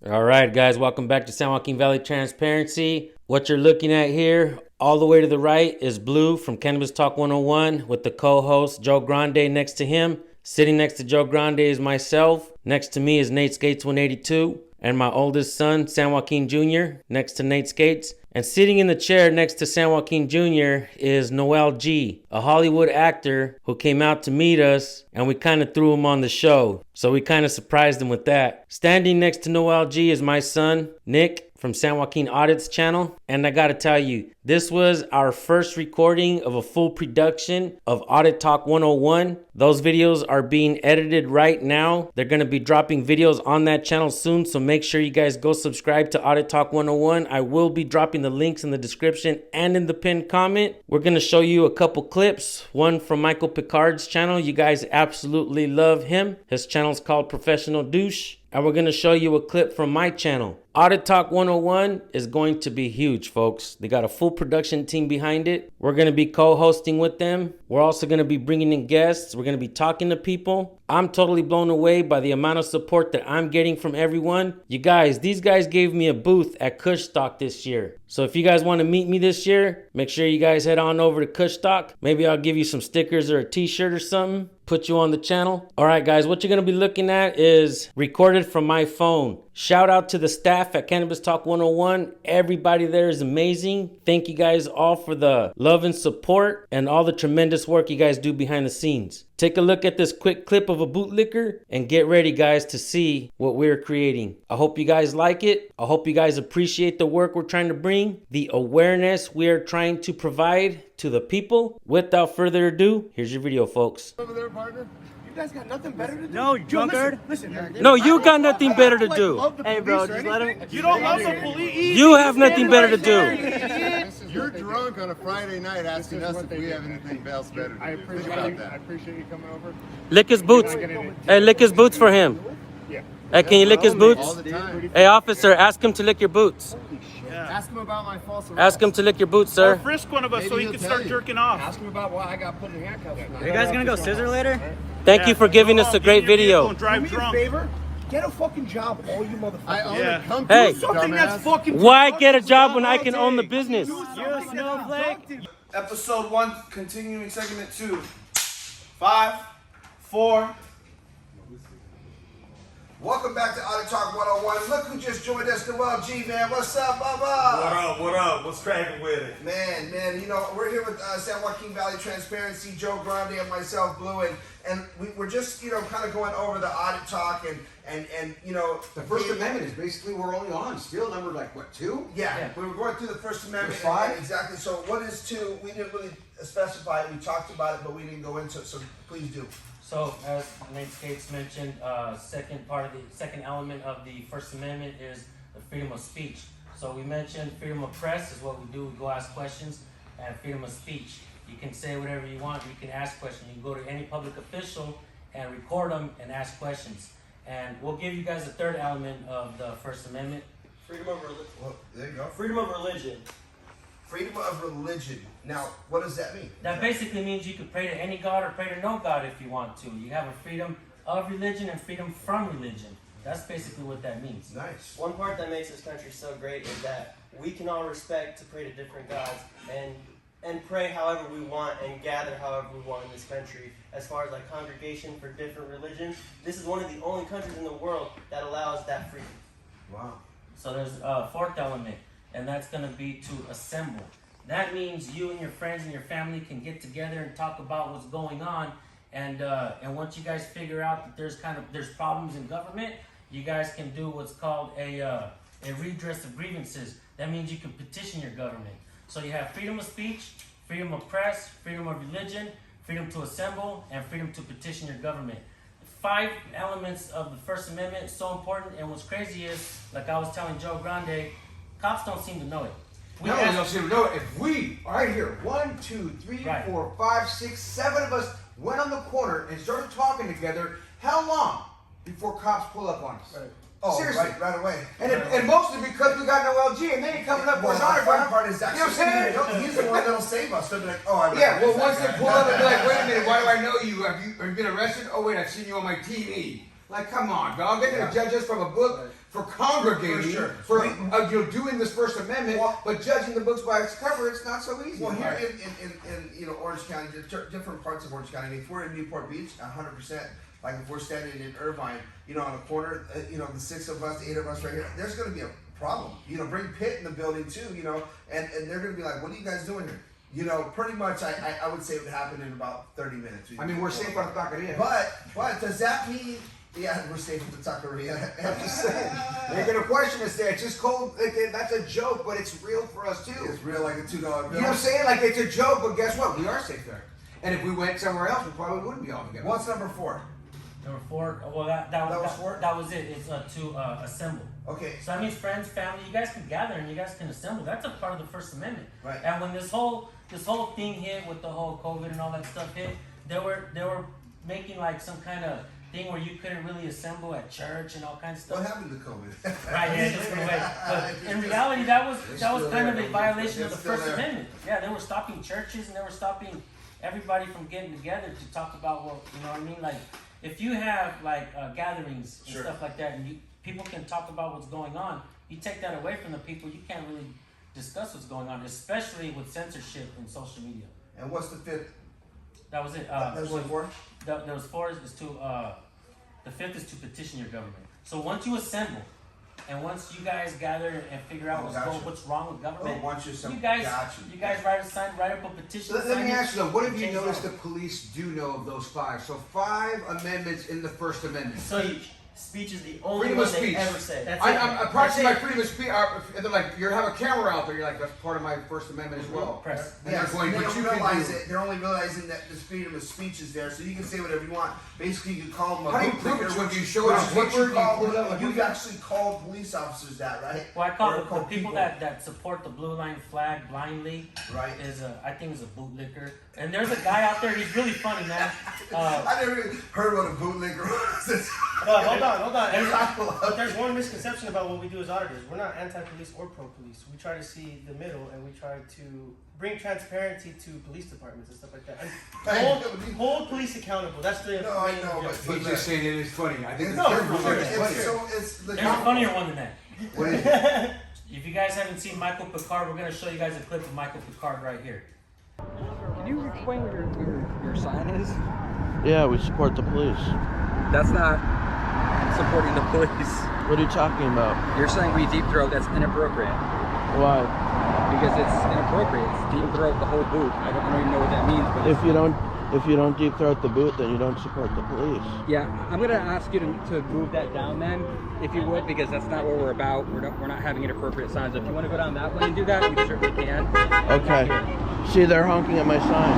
All right, guys, welcome back to San Joaquin Valley Transparency. What you're looking at here, all the way to the right, is Blue from Cannabis Talk 101 with the co-host Joe Grande next to him. Sitting next to Joe Grande is myself. Next to me is Nate Skates 182 and my oldest son, San Joaquin Jr., next to Nate Skates. And sitting in the chair next to San Joaquin Jr. is Noel G., a Hollywood actor who came out to meet us, and we kind of threw him on the show. So we kind of surprised him with that. Standing next to Noel G. is my son, Nick, from San Joaquin Audit's channel. And I gotta tell you, this was our first recording of a full production of Audit Talk 101. Those videos are being edited right now. They're gonna be dropping videos on that channel soon, so make sure you guys go subscribe to Audit Talk 101. I will be dropping the links in the description and in the pinned comment. We're gonna show you a couple clips, one from Michael Picard's channel. You guys absolutely love him. His channel's called Professional Douche. And we're going to show you a clip from my channel. Audit Talk 101 is going to be huge, folks. They got a full production team behind it. We're going to be co-hosting with them. We're also going to be bringing in guests. We're going to be talking to people. I'm totally blown away by the amount of support that I'm getting from everyone. You guys, these guys gave me a booth at Kushstock this year. So if you guys want to meet me this year, make sure you guys head on over to Kushstock. Maybe I'll give you some stickers or a t-shirt or something. Put you on the channel. All right, guys, what you're going to be looking at is recorded from my phone. Shout out to the staff at Cannabis Talk 101. Everybody there is amazing. Thank you guys all for the love and support and all the tremendous work you guys do behind the scenes. Take a look at this quick clip of a bootlicker and get ready, guys, to see what we're creating. I hope you guys like it. I hope you guys appreciate the work we're trying to bring, the awareness we are trying to provide to the people. Without further ado, here's your video, folks. Over there, partner. You guys got nothing better to do? No, drunkard. Listen. No, you got nothing better to do. Hey, bro, just let him. You don't love the police. You have nothing better to do. You're drunk on a Friday night asking us if we have anything else better to do. I appreciate you coming over. Lick his boots. Hey, lick his boots for him. Yeah. Hey, can you lick his All boots? the time. Hey, officer, ask him to lick your boots. Ask him about my false arrest. Ask him to lick your boots, Or sir. frisk one of us so Maybe he he'll can tell start you. jerking off. Ask him about why I got put in handcuffs. You guys gonna go scissor later? Thank you for giving us a great video. And Do drive me a drunk. favor. Get a fucking job, all you motherfuckers. I own Yeah. a company, Hey. Something that's dumbass. fucking. Why get a job when I can own the business? Do something productive. Episode 1, continuing segment 2. 5, 4. Welcome back to Audit Talk 101. Look who just joined us, Noel G, man. What's up, Bubba? What up? What's cracking with it? Man, you know, we're here with San Joaquin Valley Transparency, Joe Grande and myself, Blue, and we're just, you know, kind of going over the audit talk and you know. The First Amendment is basically we're only on still number like what, 2? Yeah, we were going through the First Amendment. There's 5? Exactly. So what is 2? We didn't really specify it. We talked about it, but we didn't go into it. So please do. So, as Nate Skates mentioned, second element of the First Amendment is the freedom of speech. So we mentioned freedom of press is what we do. We go ask questions, and freedom of speech. You can say whatever you want. You can ask questions. You can go to any public official and record them and ask questions. And we'll give you guys a third element of the First Amendment. Freedom of religion. Well, there you go. Freedom of religion. Freedom of religion. Now, what does that mean? That basically means you can pray to any God or pray to no God if you want to. You have a freedom of religion and freedom from religion. That's basically what that means. Nice. One part that makes this country so great is that we can all respect to pray to different gods and pray however we want and gather however we want in this country. As far as like congregation for different religions, this is one of the only countries in the world that allows that freedom. Wow. So there's a fourth element, and that's going to be to assemble. That means you and your friends and your family can get together and talk about what's going on. And once you guys figure out that there's problems in government, you guys can do what's called a redress of grievances. That means you can petition your government. So you have freedom of speech, freedom of press, freedom of religion, freedom to assemble, and freedom to petition your government. 5 elements of the First Amendment, so important. And what's crazy is, like I was telling Joe Grande, cops don't seem to know it. We don't seem to know it. If we, right here, 1, 2, 3, Right. 4, 5, 6, 7 of us went on the corner and started talking together, how long before cops pull up on us? Right. Oh, Seriously. right away. And mostly because we got no LG and they ain't coming up with Well, us the fun autograph. part is You know what I'm saying? he's the one that'll save us. They'll be like, oh, I Yeah, well, recognize once that they guy. pull up and be like, wait a minute, why do I know you? Have you been arrested? Oh, wait, I've seen you on my TV. Like, come on, dog. They're going to judge us from a book for congregating, For doing this First Amendment, but judging the books by its cover, it's not so easy. Well, here in Orange County, different parts of Orange County. I mean, if we're in Newport Beach, 100%. Like if we're standing in Irvine, on a corner, the 6 of us, 8 of us right here, there's going to be a problem. Bring Pitt in the building too, and they're going to be like, what are you guys doing here? Pretty much, I would say it would happen in about 30 minutes. I mean, we're safe on the taqueria. But does that mean? Yeah, we're safe at the taqueria. I'm just saying. They're going to question us there. It's just cold. That's a joke, but it's real for us too. It's real, like a $2 bill. You know what I'm saying? Like it's a joke, but guess what? We are safe there. And if we went somewhere else, we probably wouldn't be all together. What's number 4? Number 4. Well, that was it. It's to assemble. Okay. So that means friends, family. You guys can gather and you guys can assemble. That's a part of the First Amendment. Right. And when this whole thing hit with the whole COVID and all that stuff hit, they were making like some kind of thing where you couldn't really assemble at church and all kinds of stuff. What happened to COVID? Right, yeah, just went away. But in reality, that was kind of a violation of the First Amendment. Yeah, they were stopping churches and they were stopping everybody from getting together to talk about, well, you know what I mean? Like, if you have like gatherings and stuff like that, and people can talk about what's going on, you take that away from the people, you can't really discuss what's going on, especially with censorship and social media. And what's the 5th? That was it. That was 4? There was 4 is to the 5th is to petition your government. So once you assemble, and once you guys gather and figure out what's wrong with government, you guys write up a petition. Let me ask you though, what have you noticed the police do know of those 5? So 5 amendments in the First Amendment. Speech is the only freedom one of speech. they ever say. I'm practicing my freedom of speech. And they're like, you have a camera out there. You're like, that's part of my First Amendment as well. Press. And they're going, but you realize it. They're only realizing that the freedom of speech is there, so you can say whatever you want. Basically, you call them a How do you prove it? When you show us what you call pull it up? you actually called police officers that, right? Well, I call the people that support the blue line flag blindly. Right. I think is a bootlicker. And there's a guy out there. He's really funny, man. I never even heard what a bootlegger was. Hold on. But there's one misconception about what we do as auditors. We're not anti-police or pro-police. We try to see the middle, and we try to bring transparency to police departments and stuff like that. And hold police accountable. That's the No, I main know, objective. but He's just saying it is funny. I think it's No, terrible. for sure. It's There's a funnier one than that. What is it? If you guys haven't seen Michael Picard, we're gonna show you guys a clip of Michael Picard right here. Can you explain what your sign is? Yeah, we support the police. That's not supporting the police. What are you talking about? You're saying we deep throat, that's inappropriate. Why? Because it's inappropriate. It's deep throat the whole boot. I don't even know what that means. But If you don't deep throat the boot, then you don't support the police. yeah, I'm gonna ask you to move that down then, if you would, because that's not what we're about. We're not having inappropriate signs. If you want to go down that way and do that, we certainly can. Okay. See, they're honking at my sign.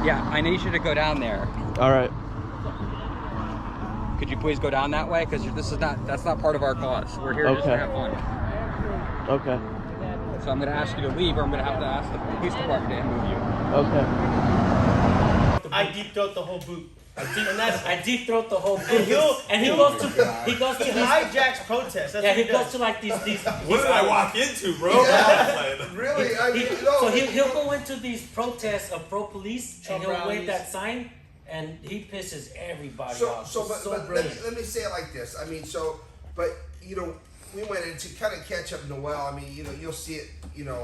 Yeah, I need you to go down there. All right. Could you please go down that way? Because that's not part of our cause. We're here just to have fun. Okay. So I'm going to ask you to leave, or I'm going to have to ask the police department to move you. Okay. I deep throat the whole boot. I deep throat the whole boot. And he goes to he hijacks protests. That's yeah, what he he goes does. to like these What did I walk into, bro? really, I mean, so he'll go into these protests of pro-police and he'll Trump wave rallies. that sign and he pisses everybody off. But Brilliant. let me say it like this. I mean, we went in to kind of catch up Noel. I mean, you'll see it,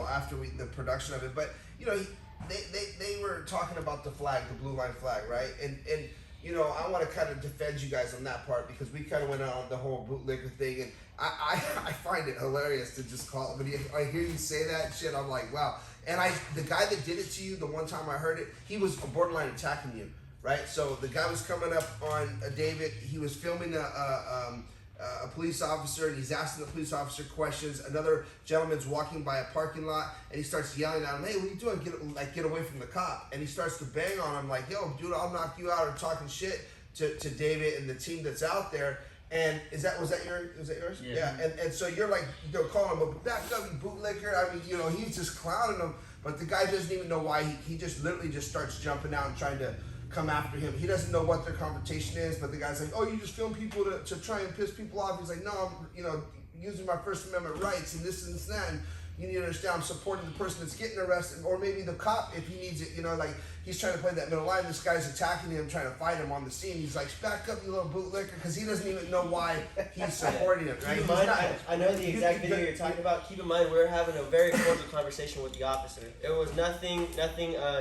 after the production of it. But they were talking about the flag, the blue line flag, right? And I want to kind of defend you guys on that part because we kind of went on the whole bootlegger thing, and I find it hilarious to just call it. When I hear you say that shit, I'm like, wow. And the guy that did it to you, the one time I heard it, he was borderline attacking you, right? So the guy was coming up on David. He was filming a police officer, and he's asking the police officer questions. Another gentleman's walking by a parking lot, and he starts yelling at him, "Hey, what are you doing? Get away from the cop!" And he starts to bang on him, like, "Yo, dude, I'll knock you out," or talking shit to David and the team that's out there. And was that yours? Yeah. And so you're like, calling him a back up, you bootlicker. I mean, he's just clowning him, but the guy doesn't even know why. He just literally just starts jumping out and trying to come after him. He doesn't know what their confrontation is, but the guy's like, "Oh, you just film people to try and piss people off." He's like, "No, I'm using my First Amendment rights and this and that." And You need to understand I'm supporting the person that's getting arrested, or maybe the cop if he needs it. You know, like he's trying to play that middle line. This guy's attacking him, trying to fight him on the scene. He's like, back up, you little bootlicker, because he doesn't even know why he's supporting him. Right? Keep in mind, I know the exact video you're talking about. Keep in mind, we were having a very cordial conversation with the officer. It was nothing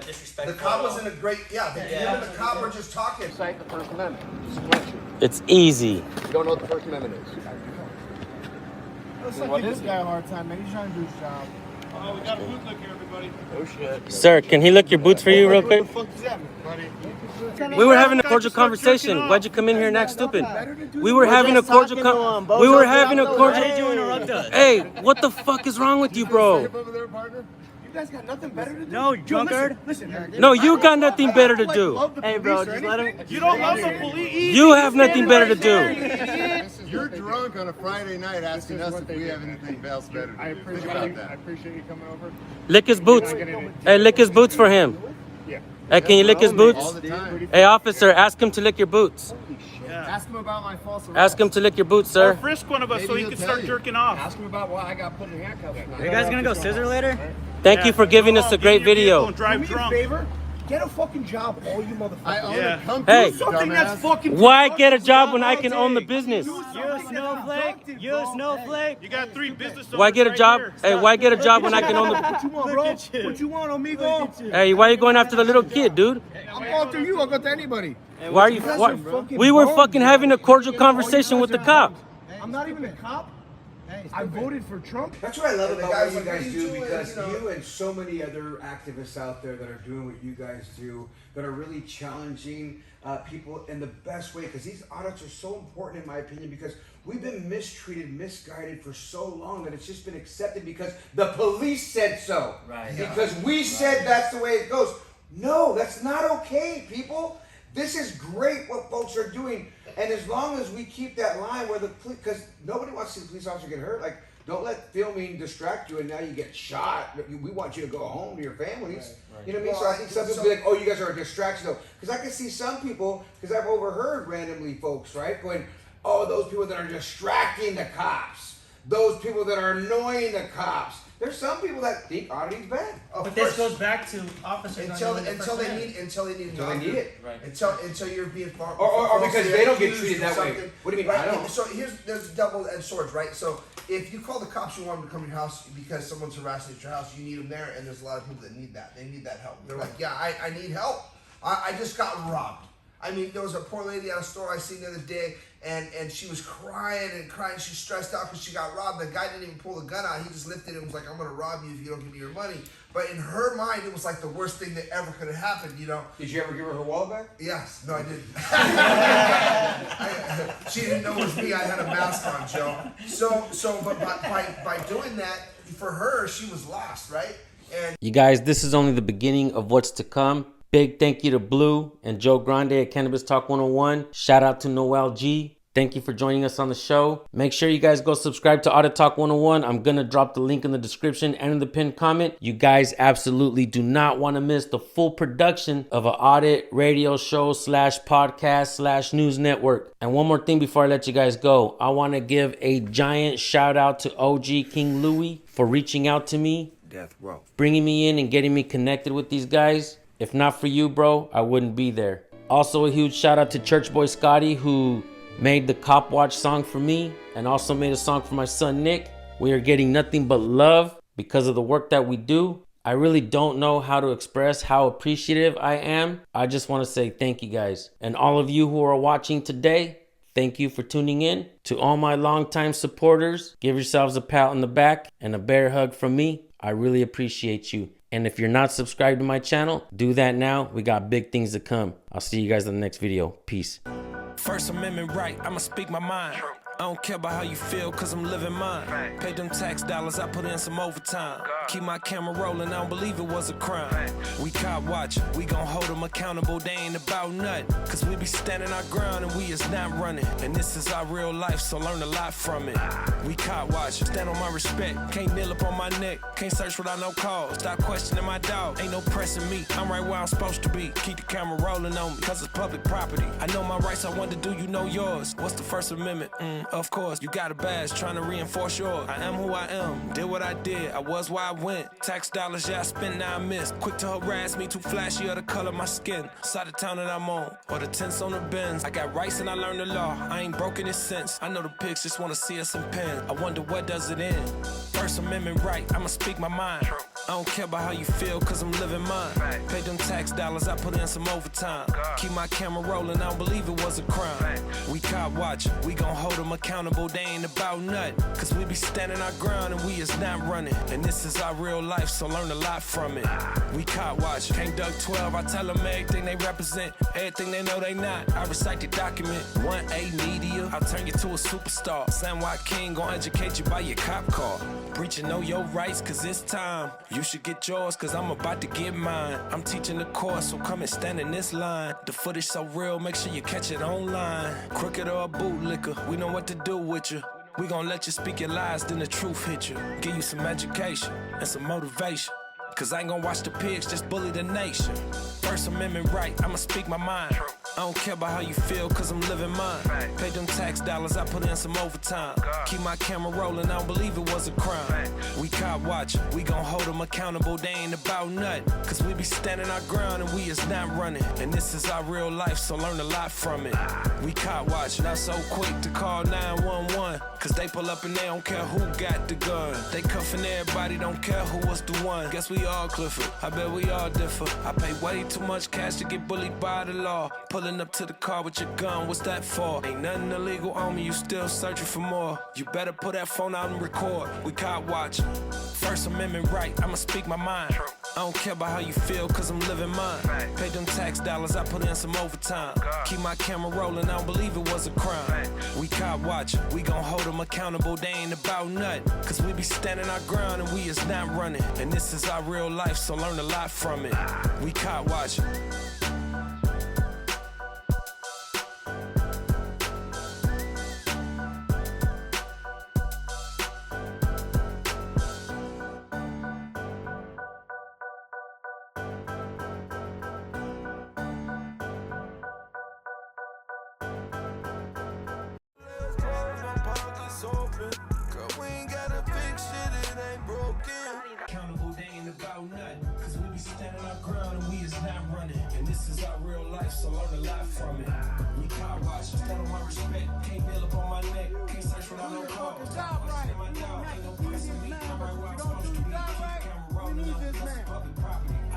disrespectful. The cop was in a great, him and the cop were just talking. Cite the First Amendment. Just a question. It's easy. You don't know what the First Amendment is. Let's not give this guy a hard time, man. He's trying to do his job. Oh, we got a boot lick here, everybody. Oh shit. Sir, can he lick your boots for you real quick? What the fuck does that mean, buddy? We were having a cordial conversation. Why'd you come in here and act stupid? We were having a cordial We were having a cordial. Why did you interrupt us? Hey, what the fuck is wrong with you, bro? You guys got nothing better to do? No, drunkard. Listen. No, you got nothing better to do. Hey, bro, just let him. You don't love the police. You have nothing better to do. You're drunk on a Friday night asking us if we have anything else better to do. I Think about that. appreciate you coming over. Lick his boots. Hey, lick his boots for him. Yeah. Hey, can you lick his All boots? the time. Hey, officer, ask him to lick your boots. Ask him about my false arrest. Ask him to lick your boots, sir. Frisk one of us so he can start jerking off. Ask him about why I got put in handcuffs. Are you guys gonna go scissor later? Thank you for giving us a great video. Drive do me a favor. Get a fucking job, all you motherfuckers. I own a company. Hey, Something that's fucking. why get a job when I can own the business? You snowflake. You snowflake. You got 3 business owners. Why get a job? Hey, why get a job when I can own the? What you want, bro? What you want, amigo? Hey, why are you going after the little kid, dude? I'll go after you. I'll go to anybody. Why are you? We were fucking having a cordial conversation with the cop. I'm not even a cop. I voted for Trump. That's what I love And the about guy's what you like, guys "What are you do, doing?" because You know? you and so many other activists out there that are doing what you guys do, that are really challenging people in the best way, because these audits are so important in my opinion, because we've been mistreated, misguided for so long that it's just been accepted because the police said so. Right. Because we said that's the way it goes. No, that's not okay, people. This is great what folks are doing. And as long as we keep that line where the police, because nobody wants to see the police officer get hurt. Like, don't let filming distract you and now you get shot. We want you to go home to your families. Right. You know what I mean? So I think some people be like, oh, you guys are a distraction though. Because I can see some people, because I've overheard randomly folks, right, going, oh, those people that are distracting the cops. Those people that are annoying the cops. There's some people that think auditing's bad. But This goes back to officers Until they need it. Right. Until you're being Or because they don't get treated that way. something. What do you mean? Right? I don't. So there's double-edged swords, right? So if you call the cops, you want them to come to your house because someone's harassing at your house, you need them there, and there's a lot of people that need that. They need that help. They're like, yeah, I need help. I just got robbed. I mean, there was a poor lady at a store I seen the other day, and she was crying and crying. She's stressed out because she got robbed. The guy didn't even pull the gun out. He just lifted it and was like, I'm going to rob you if you don't give me your money. But in her mind, it was like the worst thing that ever could have happened, you know? Did you ever give her her wallet back? Yes. No, I didn't. She didn't know it was me. I had a mask on, Joe. But by doing that, for her, she was lost, right? And You guys, this is only the beginning of what's to come. Big thank you to Blue and Joe Grande at Cannabis Talk 101. Shout out to Noel G. Thank you for joining us on the show. Make sure you guys go subscribe to Audit Talk 101. I'm going to drop the link in the description and in the pinned comment. You guys absolutely do not want to miss the full production of an audit radio show / podcast / news network. And one more thing before I let you guys go. I want to give a giant shout out to OG King Louie for reaching out to me. Death row. Bringing me in and getting me connected with these guys. If not for you, bro, I wouldn't be there. Also, a huge shout out to Church Boy Scotty, who made the Cop Watch song for me and also made a song for my son, Nick. We are getting nothing but love because of the work that we do. I really don't know how to express how appreciative I am. I just want to say thank you guys. And all of you who are watching today, thank you for tuning in. To all my longtime supporters, give yourselves a pat on the back and a bear hug from me. I really appreciate you. And if you're not subscribed to my channel, do that now. We got big things to come. I'll see you guys in the next video. Peace. First Amendment right, I'ma speak my mind. I don't care about how you feel, cause I'm living mine. Pay them tax dollars, I put in some overtime. Keep my camera rolling, I don't believe it was a crime. We cop watch, we gon' hold them accountable, they ain't about nothing. Cause we be standing our ground and we is not running. And this is our real life, so learn a lot from it. We cop watch, stand on my respect. Can't kneel up on my neck, can't search without no cause. Stop questioning my dog, ain't no pressing me. I'm right where I'm supposed to be. Keep the camera rolling on me, cause it's public property. I know my rights, I want to do, you know yours. What's the First Amendment? Of course, you got a badge trying to reinforce yours. I am who I am, did what I did, I was where I went. Tax dollars, yeah, I spent, now I missed. Quick to harass me, too flashy of the color of my skin. Side of town that I'm on, or the tents on the bins. I got rights and I learned the law, I ain't broken it since. I know the pigs just wanna see us in pen. I wonder what does it end. First Amendment right, I'ma speak my mind. I don't care about how you feel, cause I'm living mine. Pay them tax dollars, I put in some overtime. Keep my camera rolling, I don't believe it was a crime. We cop watch, we gon' hold them accountable, they ain't about nothing. Cause we be standing our ground and we is not running. And this is our real life, so learn a lot from it. We cop watch, can't duck 12, I tell them everything they represent. Everything they know they not, I recite the document. 1A media, I'll turn you to a superstar. San Joaquin gon' educate you by your cop car. Preaching know your rights, cause it's time. You should get yours, cause I'm about to get mine. I'm teaching the course, so come and stand in this line. The footage so real, make sure you catch it online. Crooked or a bootlicker, we know what to do with you. We gon' let you speak your lies, then the truth hit you. Give you some education and some motivation. Cause I ain't gon' watch the pigs just bully the nation. First Amendment right, I'ma speak my mind. I don't care about how you feel, cause I'm living mine. Pay them tax dollars, I put in some overtime. Keep my camera rolling, I don't believe it was a crime. We cop watch, we gon' hold them accountable, they ain't about nothing. Cause we be standing our ground and we is not running. And this is our real life, so learn a lot from it. We cop watch, not so quick to call 911. Cause they pull up and they don't care who got the gun. They cuffing everybody, don't care who was the one. Guess we all Clifford, I bet we all differ. I pay way too much cash to get bullied by the law. Pulling up to the car with your gun, what's that for? Ain't nothing illegal on me, you still searching for more. You better put that phone out and record. We caught watching. First Amendment right, I'ma speak my mind. I don't care about how you feel, cause I'm living mine. Pay them tax dollars, I put in some overtime. Keep my camera rolling, I don't believe it was a crime. We cop watch, we gon' hold them accountable, they ain't about nothing. Cause we be standing our ground and we is not running. And this is our real life, so learn a lot from it. We cop watch. Accountable, they ain't about nothing. Cause we be standing our ground and we is not running. And this is our real life, so learn a lot from it. We car watch, stand on my respect. Can't kneel up on my neck, can't search without no call. Stop right. My dog ain't no pressing me. I'm right where I'm supposed to be. Keep the camera rolling, I'm public property.